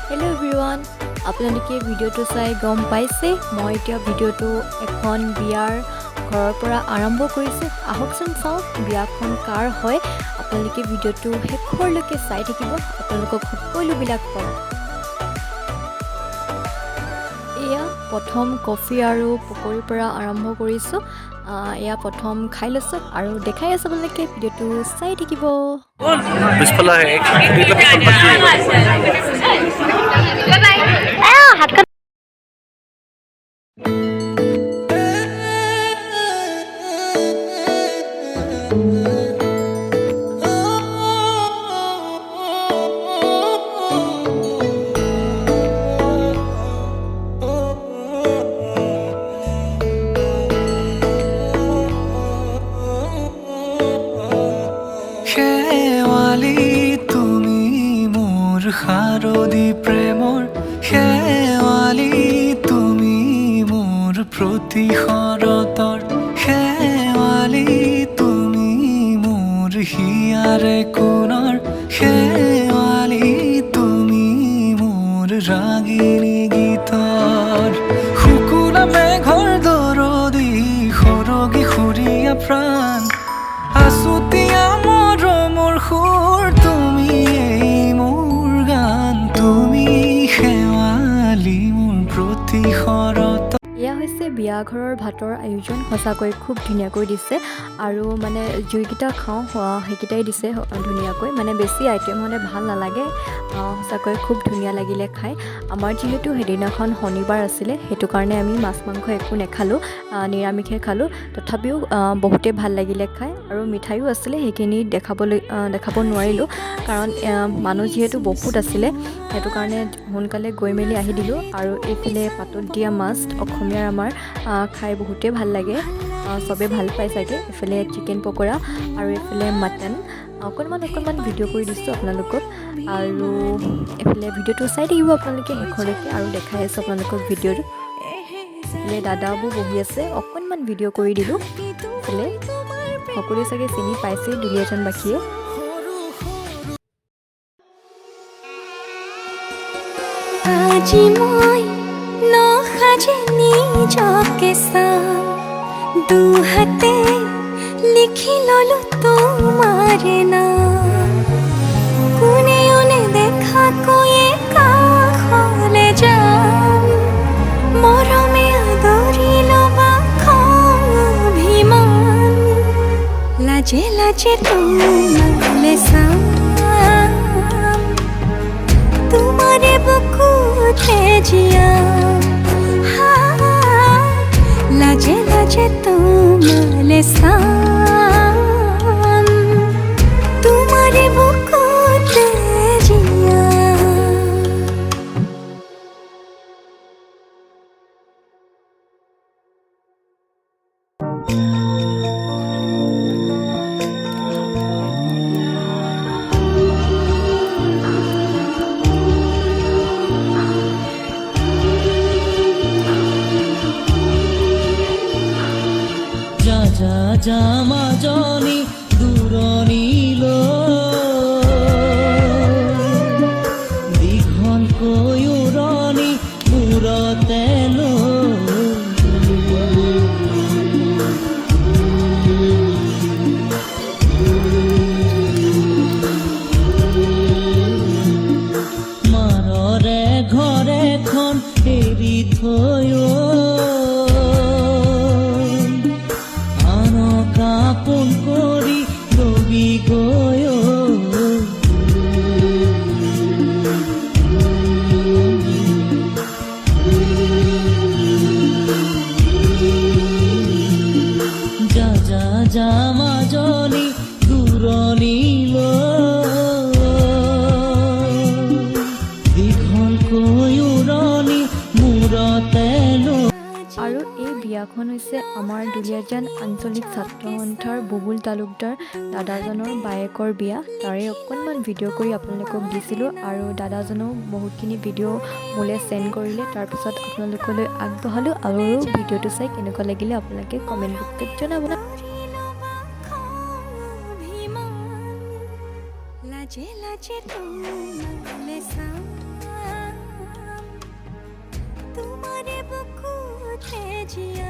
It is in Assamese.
হেল্ল' এভৰিৱান, আপোনালোকে ভিডিঅ'টো চাই গম পাইছে মই এতিয়া ভিডিঅ'টো এখন বিয়াৰ ঘৰৰ পৰা আৰম্ভ কৰিছোঁ। আহকচোন চাওঁ বিয়াখন কাৰ হয়। আপোনালোকে ভিডিঅ'টো শেষৰলৈকে চাই থাকিব, আপোনালোকক সকলোবিলাক পাব। এয়া প্ৰথম কফি আৰু পকৰীৰ পৰা আৰম্ভ কৰিছোঁ। এয়া প্ৰথম খাই লৈছোঁ আৰু দেখাই আছোঁ আপোনালোকে ভিডিঅ'টো চাই থাকিব। শাৰদী প্ৰেমৰ শেৱালি তুমি মোৰ প্ৰতি শৰতৰ শেৱালি তুমি মোৰ হিয়াৰে কোণৰ শেৱালি তুমি মোৰ ৰাগিনী গীতৰ শুকুলা মেঘৰ দৰদি সৰগী সুৰীয়া প্ৰাণ আছুতীয়া মৰমৰ সুৰ তুমি এয়া হৈছে বিয়া ঘৰৰ ভাতৰ আয়োজন। সঁচাকৈ খুব ধুনীয়াকৈ দিছে আৰু মানে যিকেইটা খাওঁ সেইকেইটাই দিছে ধুনীয়াকৈ, মানে বেছি আইটেম হ'লে ভাল নালাগে। সঁচাকৈ খুব ধুনীয়া লাগিলে খাই। আমাৰ যিহেতু সেইদিনাখন শনিবাৰ আছিলে, সেইটো কাৰণে আমি মাছ মাংস একো নেখালোঁ, নিৰামিষে খালোঁ। তথাপিও বহুতেই ভাল লাগিলে খাই আৰু মিঠাইও আছিলে, সেইখিনি দেখাব নোৱাৰিলোঁ কাৰণ মানুহ যিহেতু বহুত আছিলে, সেইটো কাৰণে সোনকালে গৈ মেলি আহি দিলোঁ। আৰু এইফালে পাতত দিয়া মাছ অসমীয়াৰ আমাৰ খাই বহুতেই ভাল লাগে, চবেই ভাল পায় চাগে। এইফালে চিকেন পকৰা আৰু এইফালে মাটন। অকণমান ভিডিঅ' কৰি দিছোঁ আপোনালোকক আৰু এইফালে ভিডিঅ'টো চাই থাকিব আপোনালোকে শেষলৈকে আৰু দেখাই আছোঁ আপোনালোকক ভিডিঅ'টো। এইফালে দাদাবোৰ বহি আছে, অকণমান ভিডিঅ' কৰি দিলোঁ। এইফালে সকলোৱে চাগে চিনি পাইছেই দুলীয়াজান বাসীয়ে। আজি মই নসাজে নিজকে চাম, দুহাতে লিখি ললো তোমাৰে নাম। কোনেও নেদেখাকৈয়ে কাষলে যাম, মৰমে আদৰি ল'বা খং অভিমান। লাজে লাজে তোমালে চাম, তোমাৰে বুকুতে জীয়াম। লাজে লাজে তোমালে চাম, তোমাৰে বুকুতে জীয়াম। যা মাজনী দূৰণিলৈ দীঘলকৈ উৰণি মূৰতে মাৰৰে ঘৰ এখন এৰি থৈ আপোন কৰি ৰবি গৈ যা মাজনী দূৰণিলৈ দীঘলকৈ উৰণি মূৰতে আৰু এই বিয়াখন হৈছে আমাৰ দুলীয়াজান আঞ্চলিক ছাত্ৰ সন্থাৰ বুবুল তালুকদাৰ দাদাজনৰ বায়েকৰ বিয়া। তাৰে অকণমান ভিডিঅ' কৰি আপোনালোকক দিছিলোঁ আৰু দাদাজনেও বহুতখিনি ভিডিঅ' মোলৈ চেণ্ড কৰিলে। তাৰপিছত আপোনালোকলৈ আগবঢ়ালোঁ আৰু ভিডিঅ'টো চাই কেনেকুৱা লাগিলে আপোনালোকে কমেণ্ট বক্সত জনাব। লাজে লাজে তোমালে চাম। জিয়া